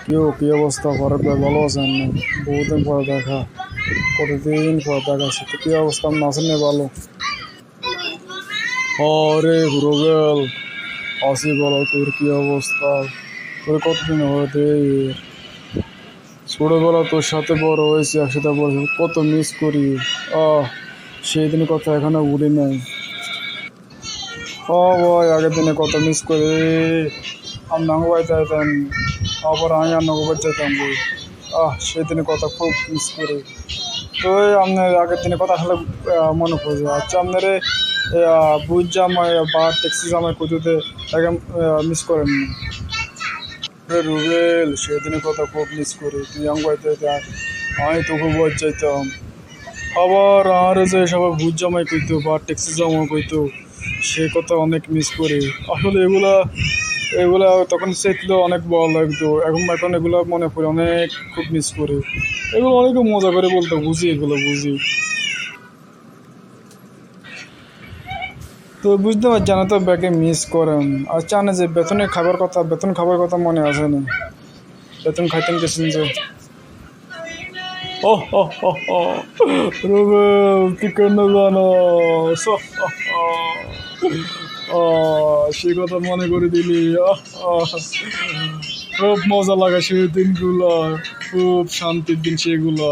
কি অবস্থা? ফারুক ভাই ভালো আছেন? বহুদিন পরে দেখা, কতদিন পর দেখাচ্ছে তো কি অবস্থা? আপনি আছেন না ভালো? আরে রুবেল, আসি বলো, তোর কি অবস্থা? তোর কতদিন হতে ছোটবেলা তোর সাথে বড় হয়েছে, একসাথে বড় হয়েছে, কত মিস করি। আহ সেই দিনের কথা এখনো ভুলি নাই। ও ভাই, আগের দিনে কত মিস করি। আমি নাঙ্গো বাড়িতে যেতাম, আবার আমি আর নাঙ্গো বাড়িতে যেতাম বই। সেদিনের কথা খুব মিস করি। তো এই আপনার আগের দিনের কথা আসলে মনে পড়ে। আচ্ছা, আপনার বুঝ জামাই বা ট্যাক্সি জামাই কুতুতে একদম মিস করেন না? রুবেল, সেদিনের কথা খুব মিস করি। তুই আঙ্গ বাড়িতে যেতাম, আমি তোকে বাড়ি যাইতাম। আবার আর যে সবাই ভূত জামাই কইতো বা ট্যাক্সি জামাই কইতো, সে কথা অনেক মিস করি। আসলে এগুলা এগুলা তখন চেতলে অনেক ভালো লাগতো। এখন এখন এগুলো মনে পড়ে, অনেক খুব মিস করি। এগুলো অনেকে মজা করে বলতো, বুঝি এগুলো বুঝি। তো বুঝতে পারছি না, তো ব্যাকে মিস করেন। আর জানে যে বেতন খাবার কথা মনে আছে না? বেতন খাইতেন গেছেন যে। ও হো হো হো, রুবেল তুই কেন জানো? সে কথা মনে করে দিলি। আহ, আহ, খুব মজা লাগে সেই দিনগুলো, খুব শান্তির দিন সেগুলো।